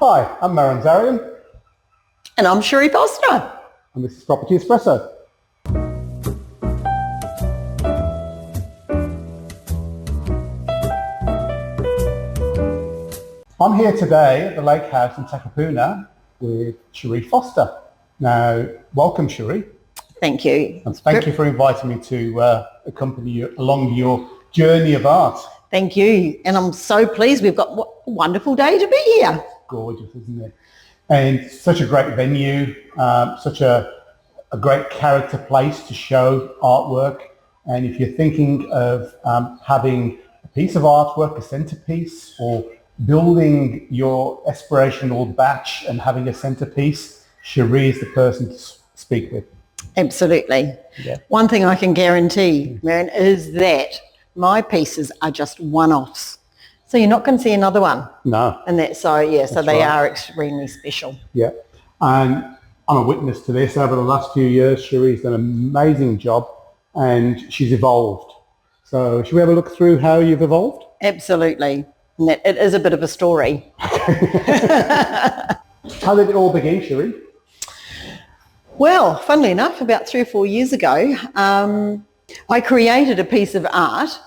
Hi, I'm Mehran Zareian. And I'm Sheree Foster. And this is Property Espresso. I'm here today at the Lake House in Takapuna with Sheree Foster. Now, welcome, Sheree. Thank you. And thank you for inviting me to accompany you along your journey of art. Thank you. And I'm so pleased we've got a wonderful day to be here. Gorgeous, isn't it? And such a great venue, such a great character place to show artwork. And if you're thinking of having a piece of artwork, a centerpiece, or building your aspirational batch and having a centerpiece, Sheree is the person to speak with. Absolutely. Yeah. One thing I can guarantee, Mehran, is that my pieces are just one-offs. So you're not going to see another one. No. And so they are extremely special. Yeah. And I'm a witness to this. Over the last few years, Sheree's done an amazing job and she's evolved. So should we have a look through how you've evolved? Absolutely. And it is a bit of a story. How did it all begin, Sheree? Well, funnily enough, about 3 or 4 years ago, I created a piece of art,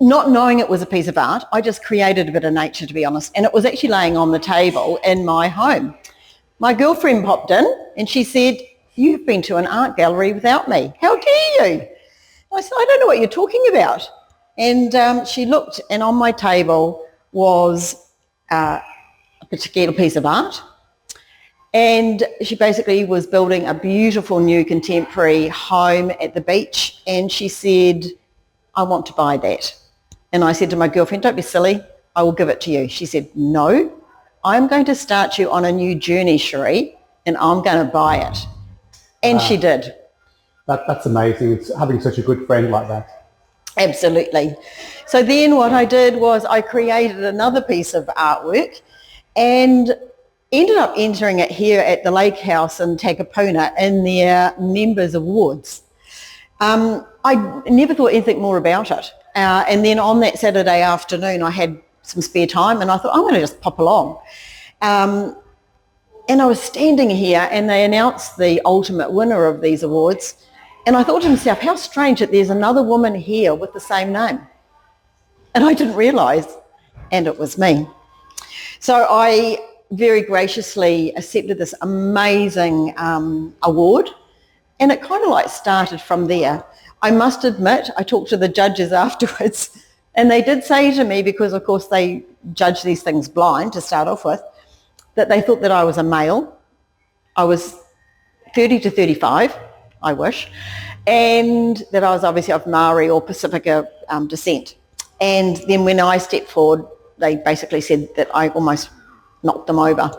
not knowing it was a piece of art. I just created a bit of nature, to be honest, and it was actually laying on the table in my home. My girlfriend popped in and she said, "You've been to an art gallery without me. How dare you?" I said, "I don't know what you're talking about." And she looked, and on my table was a particular piece of art. And she basically was building a beautiful new contemporary home at the beach. And she said, "I want to buy that." And I said to my girlfriend, "Don't be silly. I will give it to you." She said, "No, I'm going to start you on a new journey, Sheree, and I'm going to buy it." And she did. That's amazing. It's having such a good friend like that. Absolutely. So then what I did was I created another piece of artwork and ended up entering it here at the Lake House in Takapuna in their Members Awards. I never thought anything more about it. And then on that Saturday afternoon, I had some spare time and I thought, I'm going to just pop along. And I was standing here and they announced the ultimate winner of these awards. And I thought to myself, how strange that there's another woman here with the same name. And I didn't realise, and it was me. So I very graciously accepted this amazing award, and it kind of like started from there. I must admit, I talked to the judges afterwards, and they did say to me, because of course they judge these things blind to start off with, that they thought that I was a male. I was 30 to 35, I wish, and that I was obviously of Maori or Pacifica descent. And then when I stepped forward, they basically said that I almost knocked them over.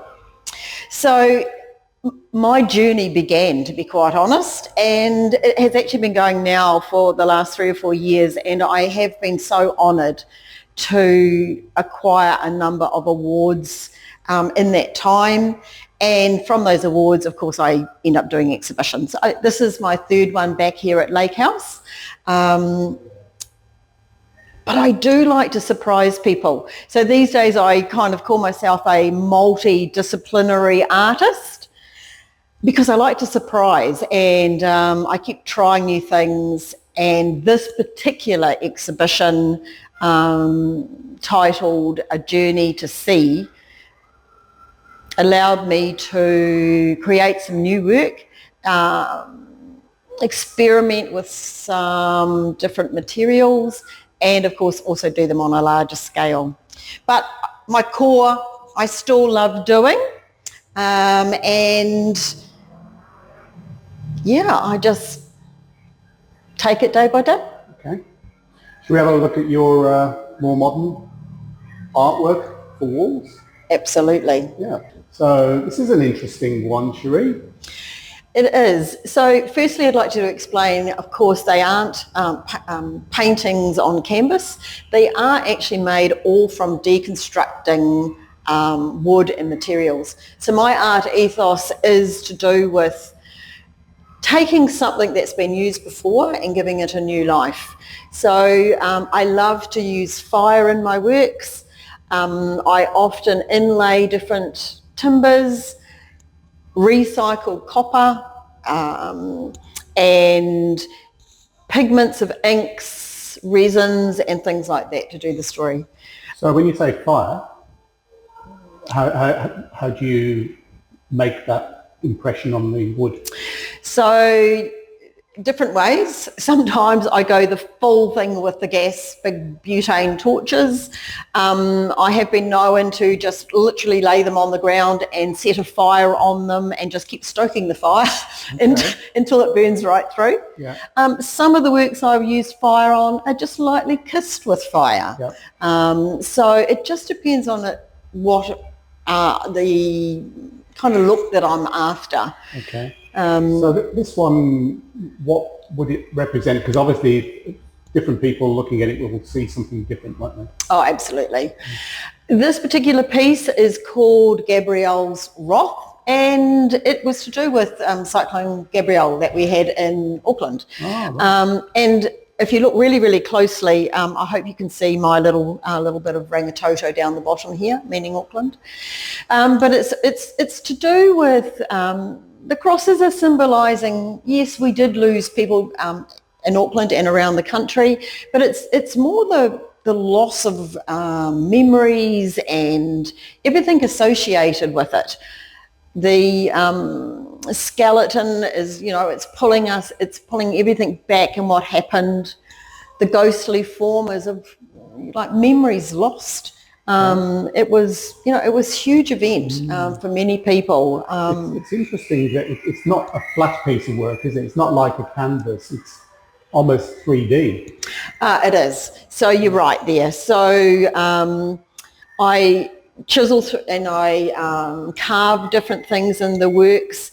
So my journey began, to be quite honest, and it has actually been going now for the last 3 or 4 years, and I have been so honoured to acquire a number of awards in that time. And from those awards, of course, I end up doing exhibitions. This is my 3rd one back here at Lake House. But I do like to surprise people. So these days I kind of call myself a multidisciplinary artist because I like to surprise, and I keep trying new things. And this particular exhibition titled A Journey to See allowed me to create some new work, experiment with some different materials, and of course also do them on a larger scale. But my core I still love doing, and yeah, I just take it day by day. Okay. Should we have a look at your more modern artwork for walls? Absolutely. Yeah. So this is an interesting one, Sheree. It is. So firstly, I'd like to explain, of course, they aren't paintings on canvas. They are actually made all from deconstructing wood and materials. So my art ethos is to do with taking something that's been used before and giving it a new life. So I love to use fire in my works. I often inlay different timbers, recycled copper, and pigments of inks, resins, and things like that to do the story. So when you say fire, how do you make that impression on the wood? So different ways. Sometimes I go the full thing with the gas, big butane torches. I have been known to just literally lay them on the ground and set a fire on them and just keep stoking the fire until it burns right through. Yeah. Some of the works I've used fire on are just lightly kissed with fire. Yeah. So it just depends on what the kind of look that I'm after. Okay. So this one, what would it represent? Because obviously different people looking at it will see something different, won't they? Oh, absolutely. This particular piece is called Gabrielle's Wrath, and it was to do with Cyclone Gabrielle that we had in Auckland. Oh, right. And if you look really, really closely, I hope you can see my little bit of rangitoto down the bottom here, meaning Auckland. But it's to do with the crosses are symbolising. Yes, we did lose people in Auckland and around the country, but it's more the loss of memories and everything associated with it. The skeleton is, it's pulling everything back and what happened. The ghostly form is of like memories lost. It was a huge event for many people. It's interesting that it's not a flat piece of work, is it? It's not like a canvas. It's almost 3D. It is. So you're right there. So I chisel and I carve different things in the works,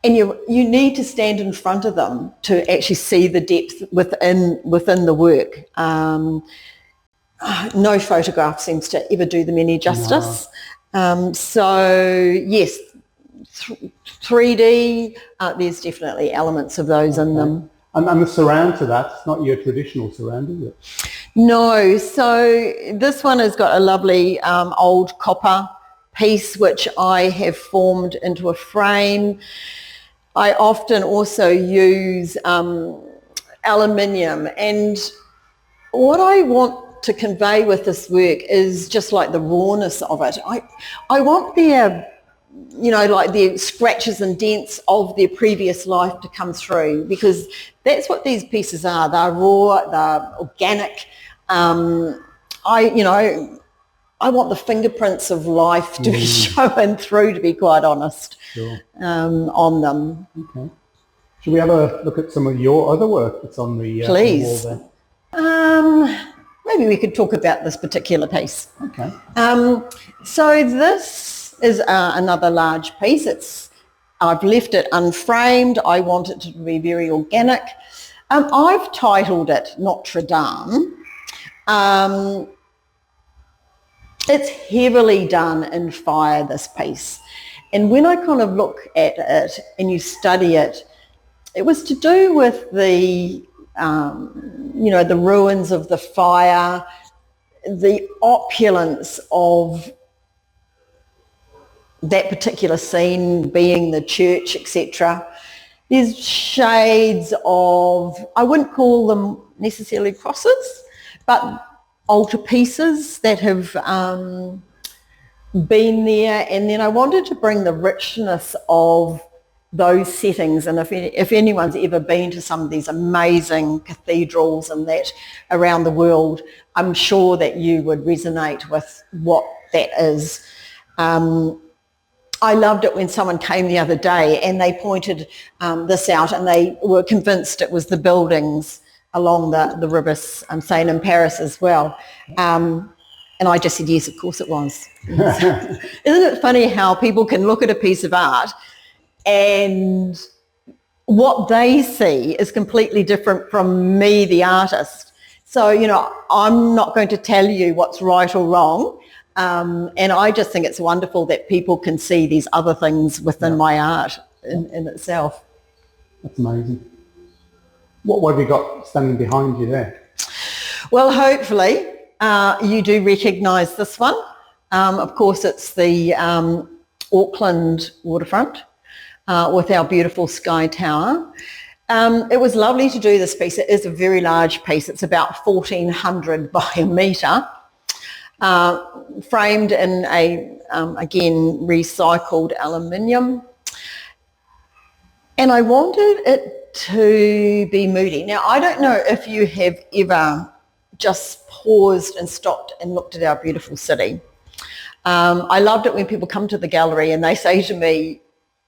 and you need to stand in front of them to actually see the depth within the work. No photograph seems to ever do them any justice. No. So yes, 3D, there's definitely elements of those in them. And the surround to that, it's not your traditional surround, is it? No, so this one has got a lovely old copper piece which I have formed into a frame. I often also use aluminium, and what I want to convey with this work is just like the rawness of it. I want like the scratches and dents of their previous life to come through, because that's what these pieces are. They're raw, they're organic. I want the fingerprints of life to be showing through, to be quite honest. Sure. On them. Okay. Should we have a look at some of your other work that's on the Please. wall there? Maybe we could talk about this particular piece. Okay. So this is another large piece. I've left it unframed. I want it to be very organic. I've titled it Notre Dame. It's heavily done in fire, this piece. And when I kind of look at it and you study it, it was to do with the ruins of the fire, the opulence of that particular scene being the church, etc. There's shades of, I wouldn't call them necessarily crosses, but altarpieces that have been there. And then I wanted to bring the richness of those settings. And if anyone's ever been to some of these amazing cathedrals and that around the world, I'm sure that you would resonate with what that is. I loved it when someone came the other day and they pointed this out, and they were convinced it was the buildings along the river Seine in Paris as well. And I just said, yes, of course it was. Isn't it funny how people can look at a piece of art and what they see is completely different from me, the artist. So, I'm not going to tell you what's right or wrong. And I just think it's wonderful that people can see these other things within my art in itself. That's amazing. What have you got standing behind you there? Well, hopefully, You do recognise this one. Of course, it's the Auckland waterfront with our beautiful sky tower. It was lovely to do this piece. It is a very large piece. It's about 1,400 by a metre, framed in a, again, recycled aluminium. And I wanted it to be moody. Now, I don't know if you have ever just paused and stopped and looked at our beautiful city. I loved it when people come to the gallery and they say to me,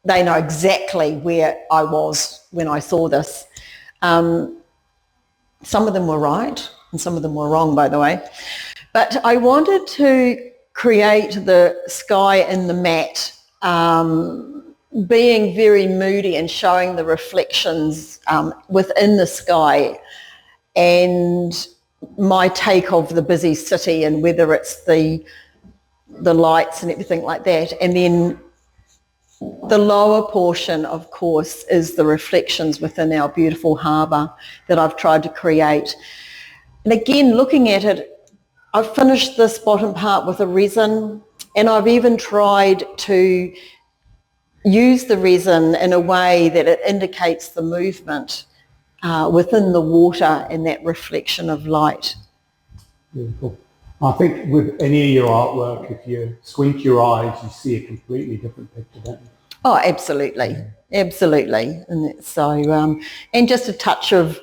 they know exactly where I was when I saw this. Some of them were right and some of them were wrong, by the way. But I wanted to create the sky in the mat being very moody and showing the reflections within the sky and my take of the busy city and whether it's the lights and everything like that. And then the lower portion, of course, is the reflections within our beautiful harbour that I've tried to create. And again, looking at it, I've finished this bottom part with a resin, and I've even tried to use the resin in a way that it indicates the movement within the water and that reflection of light. Beautiful. I think with any of your artwork, if you squint your eyes, you see a completely different picture, don't you? Oh, absolutely, absolutely. And so, and just a touch of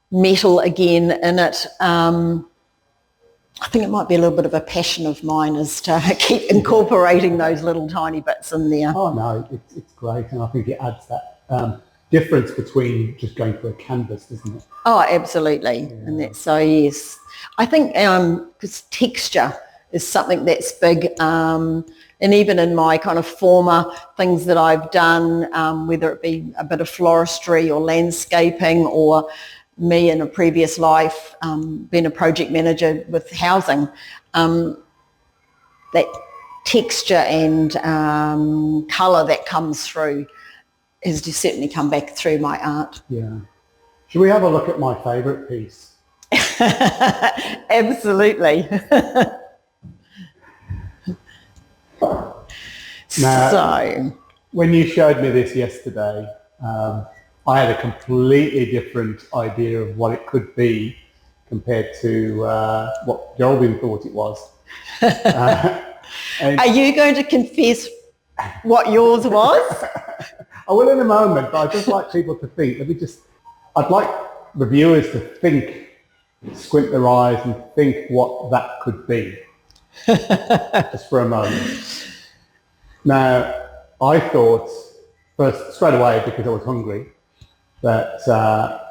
metal again in it. I think it might be a little bit of a passion of mine is to keep incorporating those little tiny bits in there. Oh no, it's great, and I think it adds that difference between just going for a canvas, doesn't it? Oh, absolutely. Yeah. And that's so, yes. I think because texture is something that's big, and even in my kind of former things that I've done, whether it be a bit of floristry or landscaping, or me in a previous life being a project manager with housing, that texture and colour that comes through has just certainly come back through my art. Yeah. Should we have a look at my favourite piece? Absolutely. Now, so, when you showed me this yesterday, I had a completely different idea of what it could be compared to what Geraldine thought it was. Are you going to confess what yours was? I will in a moment, but I'd just like people to think. I'd like the viewers to think, squint their eyes and think what that could be, just for a moment. Now, I thought, first, straight away, because I was hungry, that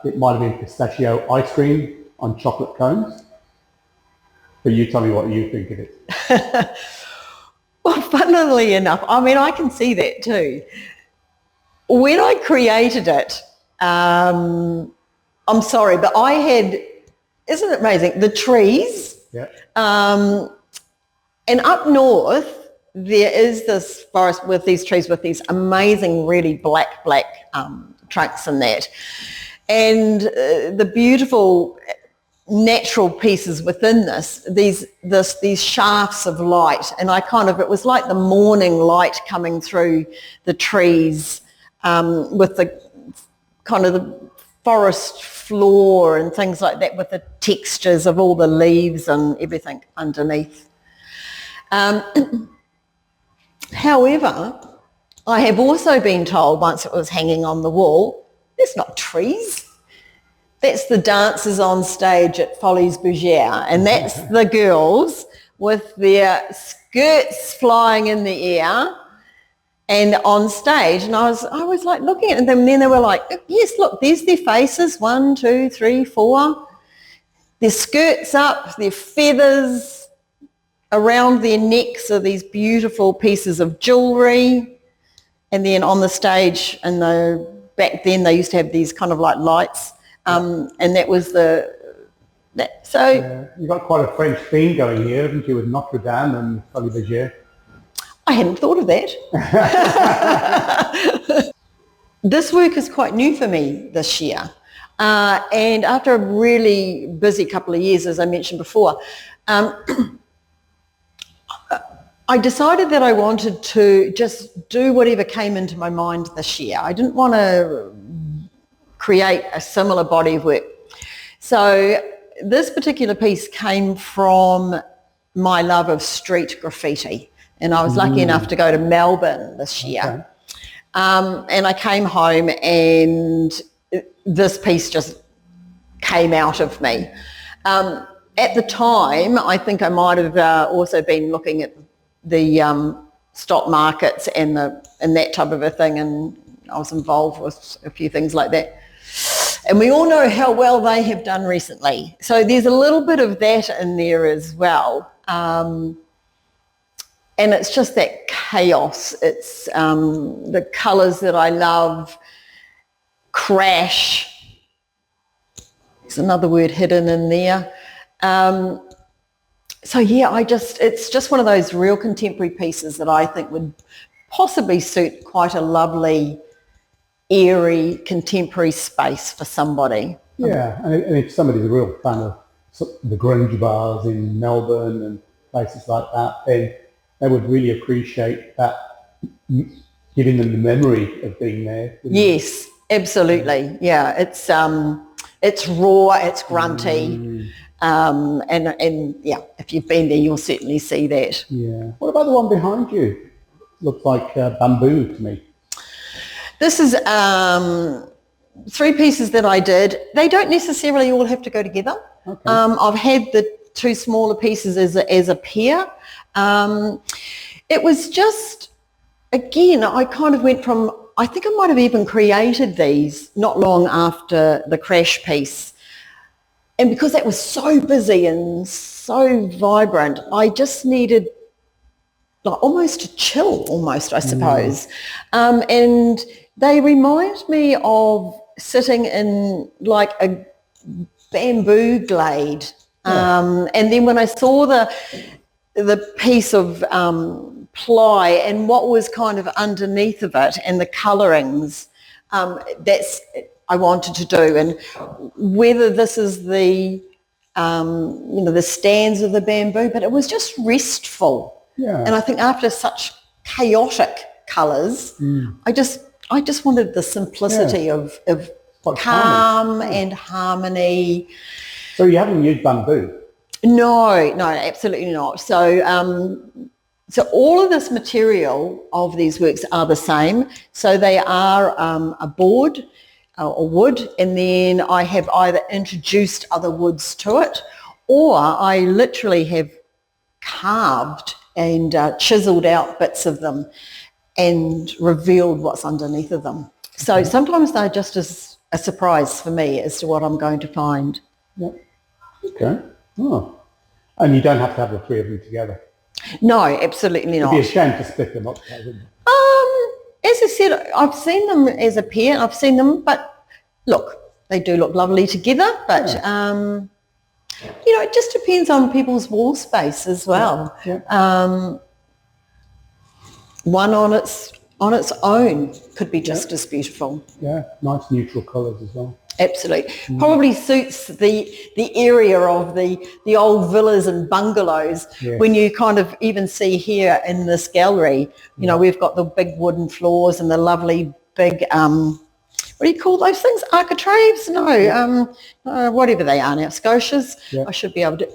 it might have been pistachio ice cream on chocolate cones. But you tell me what you think of it. Well, funnily enough, I mean, I can see that too. When I created it, I'm sorry, but I had, isn't it amazing, the trees. Yeah. And up north, there is this forest with these trees with these amazing, really black trunks in that. And the beautiful natural pieces within these shafts of light. And it was like the morning light coming through the trees with the kind of the forest floor and things like that, with the textures of all the leaves and everything underneath. However, I have also been told once it was hanging on the wall, that's not trees. That's the dancers on stage at Folies Bergère, and that's the girls with their skirts flying in the air and on stage. And I was like looking at them, and then they were like, yes, look, there's their faces, 1, 2, 3, 4. Their skirts up, their feathers. Around their necks are these beautiful pieces of jewellery. And then on the stage, back then they used to have these kind of like lights. And that was you've got quite a French theme going here, haven't you, with Notre Dame and Folies Bergère? I hadn't thought of that. This work is quite new for me this year. And after a really busy couple of years, as I mentioned before, I decided that I wanted to just do whatever came into my mind this year. I didn't want to create a similar body of work. So this particular piece came from my love of street graffiti. And I was lucky enough to go to Melbourne this year. Okay. And I came home and this piece just came out of me. At the time, I think I might have also been looking at the stock markets and that type of a thing, and I was involved with a few things like that. And we all know how well they have done recently. So there's a little bit of that in there as well. And it's just that chaos. It's the colours that I love. Crash. There's another word hidden in there. So yeah, it's just one of those real contemporary pieces that I think would possibly suit quite a lovely, airy, contemporary space for somebody. Yeah, and if somebody's a real fan of the grunge bars in Melbourne and places like that, then they would really appreciate that, giving them the memory of being there. Yes, absolutely. Yeah, it's raw, it's grunty. And yeah, if you've been there, you'll certainly see that. Yeah. What about the one behind you? Looks like bamboo to me. This is 3 pieces that I did. They don't necessarily all have to go together. Okay. I've had the 2 smaller pieces as a pair. It was just, again, I kind of went from, I think I might have even created these not long after the crash piece. And because that was so busy and so vibrant, I just needed like almost a chill, almost, I suppose. And they remind me of sitting in like a bamboo glade. And then when I saw the piece of ply and what was kind of underneath of it and the colourings, that's I wanted to do. And whether this is the the stands of the bamboo, but it was just restful. Yeah. And I think after such chaotic colours, I just wanted the simplicity of Like calm and harmony. So you haven't used bamboo? No, absolutely not. So all of this material of these works are the same. So they are a board or wood, and then I have either introduced other woods to it, or I literally have carved and chiseled out bits of them and revealed what's underneath of them. So sometimes they're just as a surprise for me as to what I'm going to find. Yeah. Okay. Oh. And you don't have to have the 3 of them together? No, absolutely not. It'd be a shame to split them up, wouldn't it? As I said, I've seen them as a pair. I've seen them, but look, they do look lovely together. But it just depends on people's wall space as well. Yeah. One on its own could be just as beautiful. Yeah, nice neutral colours as well. Absolutely. Probably suits the area of the old villas and bungalows. Yes. When you kind of even see here in this gallery, we've got the big wooden floors and the lovely big, what do you call those things? Architraves? No, whatever they are now, scotias. Yeah. I should be able to.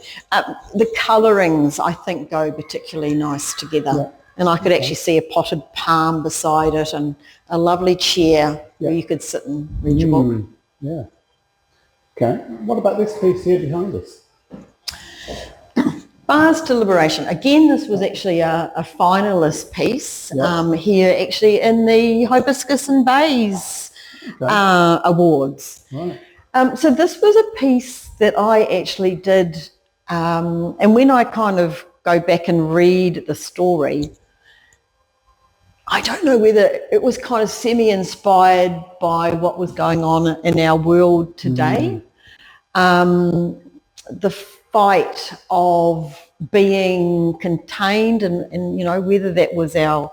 The colourings, I think, go particularly nice together. Yeah. And I could actually see a potted palm beside it and a lovely chair where you could sit and read your book. Yeah. Okay. What about this piece here behind us? Bars to Liberation. Again, this was actually a finalist piece here actually in the Hibiscus and Bays Awards. Right. So this was a piece that I actually did, and when I kind of go back and read the story, I don't know whether it was kind of semi-inspired by what was going on in our world today. The fight of being contained and whether that was our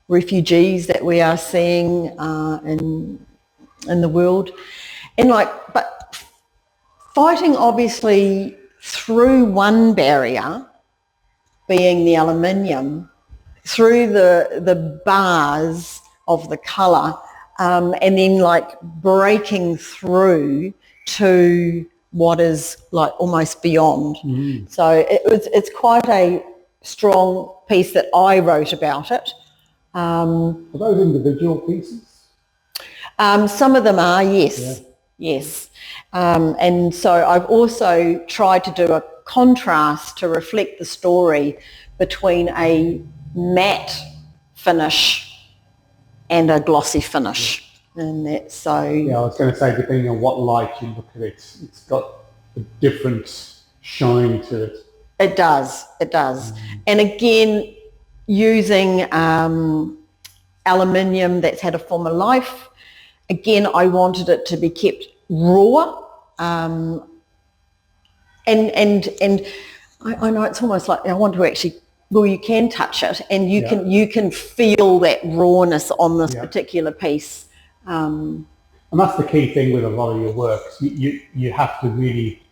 refugees that we are seeing in the world. And but fighting obviously through one barrier, being the aluminium, through the bars of the colour, and then like breaking through to what is like almost beyond. So it's quite a strong piece that I wrote about it. Are those individual pieces? Some of them are, yes. Yes. And so I've also tried to do a contrast to reflect the story between a matte finish and a glossy finish. And that's so... Yeah, I was going to say, depending on what light you look at it, it's got a different shine to it. It does. And again, using aluminium that's had a former life, again, I wanted it to be kept raw. And I know it's almost like I want to actually, well, you can touch it and you can feel that rawness on this particular piece. And that's the key thing with a lot of your works. You have to really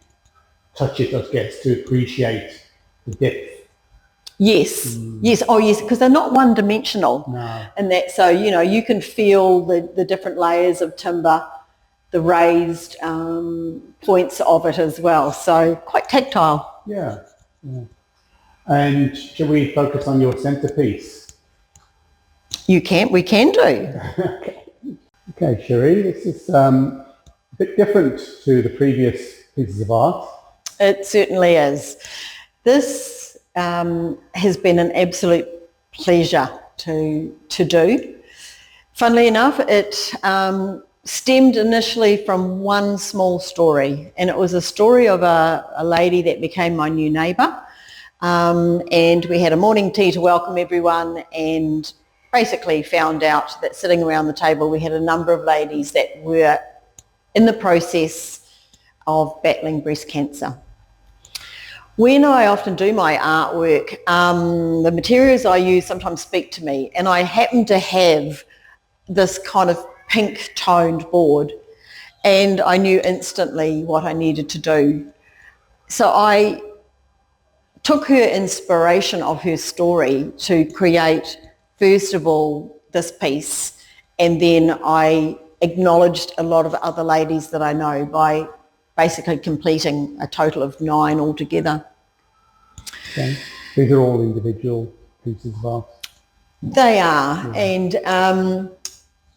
touch it, I guess, to appreciate the depth. Yes. Oh, yes, because they're not one-dimensional. No. And that, so, you know, you can feel the different layers of timber, the raised points of it as well. So quite tactile. Yeah. And shall we focus on your centerpiece? We can do. Okay, Sheree, this is a bit different to the previous pieces of art. It certainly is. This has been an absolute pleasure to do. Funnily enough, it stemmed initially from one small story, and it was a story of a lady that became my new neighbour. And we had a morning tea to welcome everyone, and basically found out that sitting around the table we had a number of ladies that were in the process of battling breast cancer. When I often do my artwork, the materials I use sometimes speak to me, and I happen to have this kind of pink toned board, and I knew instantly what I needed to do. So I took her inspiration of her story to create, first of all, this piece, and then I acknowledged a lot of other ladies that I know by basically completing a total of 9 altogether. Okay. These are all individual pieces of art? They are. And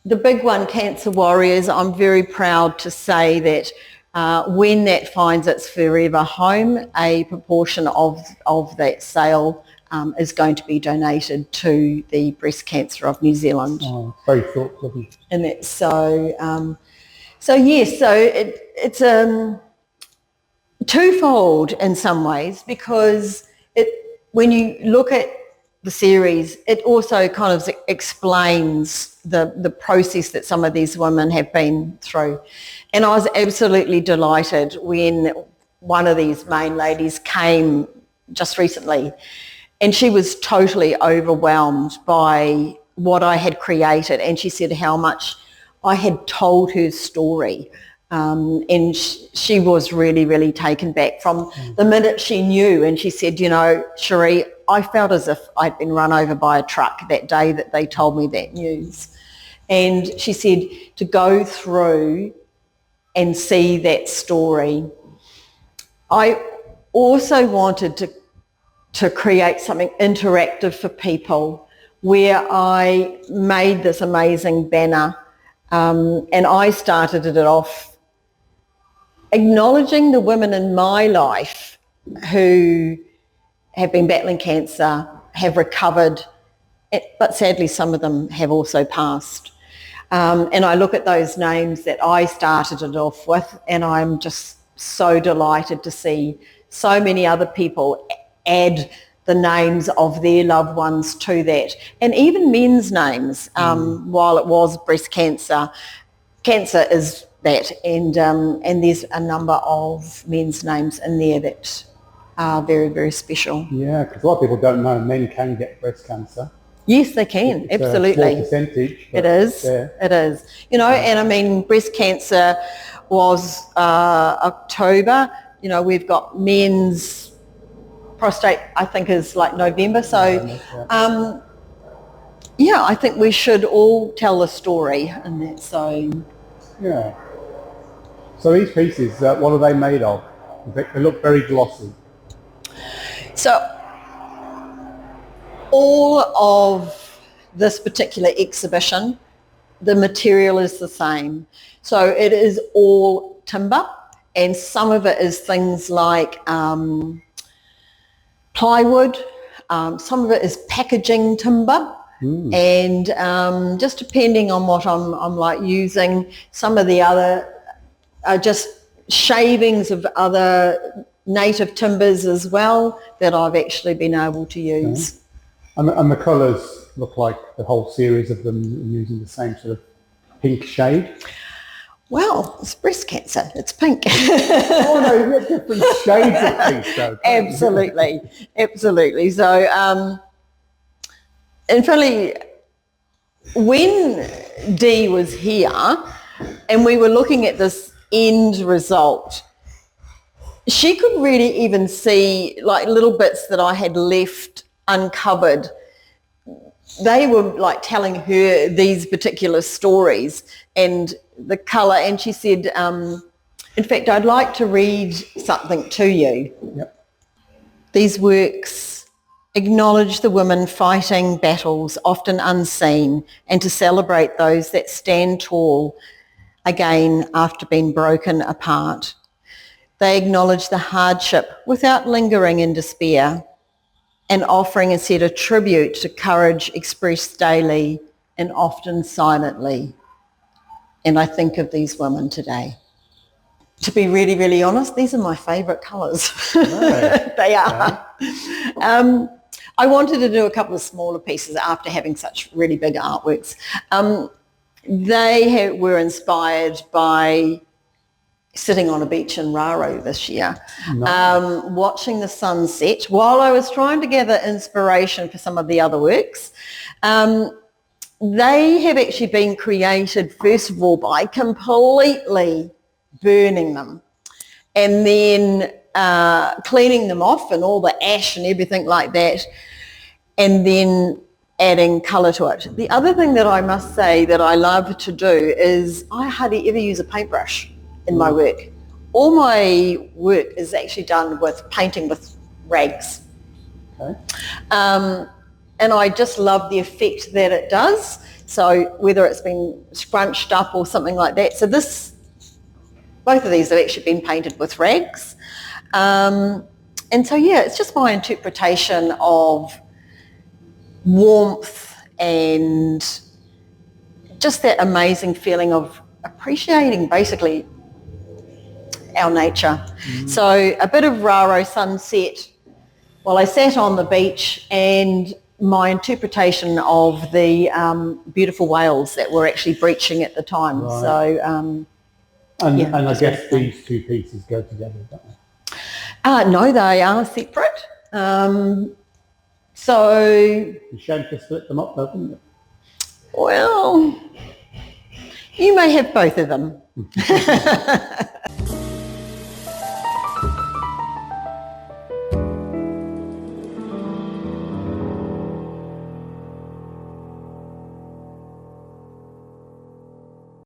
the big one, Cancer Warriors, I'm very proud to say that when that finds its forever home, a proportion of that sale is going to be donated to the breast cancer of New Zealand. Oh, very thoughtful of you. And that's so yes, so it's twofold in some ways, because when you look at the series, it also kind of explains the process that some of these women have been through. And I was absolutely delighted when one of these main ladies came just recently, and she was totally overwhelmed by what I had created, and she said how much I had told her story. And she was really, really taken back from the minute she knew. And she said, you know, Sheree, I felt as if I'd been run over by a truck that day that they told me that news. And she said to go through and see that story. I also wanted to create something interactive for people, where I made this amazing banner, and I started it off acknowledging the women in my life who have been battling cancer, have recovered, but sadly some of them have also passed. And I look at those names that I started it off with, and I'm just so delighted to see so many other people add the names of their loved ones to that. And even men's names, while it was breast cancer, cancer is that, and there's a number of men's names in there that are very, very special. Yeah, because a lot of people don't know men can get breast cancer. Yes, they can, it's absolutely. A small percentage. It is. It is. You know, and I mean, breast cancer was October we've got men's prostate, I think, is like November. So, I think we should all tell a story, and that's so. Yeah. So these pieces, what are they made of? They look very glossy. So all of this particular exhibition, the material is the same. So it is all timber, and some of it is things like plywood, some of it is packaging timber, and just depending on what I'm like using, some of the other are just shavings of other native timbers as well that I've actually been able to use. Okay. And the colours look like the whole series of them using the same sort of pink shade? Well, it's breast cancer. It's pink. Oh no, you get different shades of pink though. Absolutely, absolutely. So, in fact, when Dee was here and we were looking at this end result, she could really even see like little bits that I had left uncovered. They were like telling her these particular stories and the colour, and she said, in fact, I'd like to read something to you. Yep. These works acknowledge the women fighting battles often unseen, and to celebrate those that stand tall again after being broken apart. They acknowledge the hardship without lingering in despair, and offering a set of tribute to courage expressed daily and often silently. And I think of these women today. To be really, really honest, these are my favourite colours. Right. They are. Yeah. I wanted to do a couple of smaller pieces after having such really big artworks. They were inspired by sitting on a beach in Raro this year, nice. Watching the sunset while I was trying to gather inspiration for some of the other works. They have actually been created, first of all, by completely burning them and then cleaning them off and all the ash and everything like that, and then adding colour to it. The other thing that I must say that I love to do is I hardly ever use a paintbrush in my work. All my work is actually done with painting with rags. Okay. And I just love the effect that it does. So whether it's been scrunched up or something like that. So both of these have actually been painted with rags. And so, it's just my interpretation of warmth and just that amazing feeling of appreciating basically our nature. So a bit of Raro sunset while I sat on the beach, and my interpretation of the beautiful whales that were actually breaching at the time. Right. So, and I guess these two pieces go together, don't they? No, they are separate. So you shame to split them up, though, wouldn't it? Well, you may have both of them.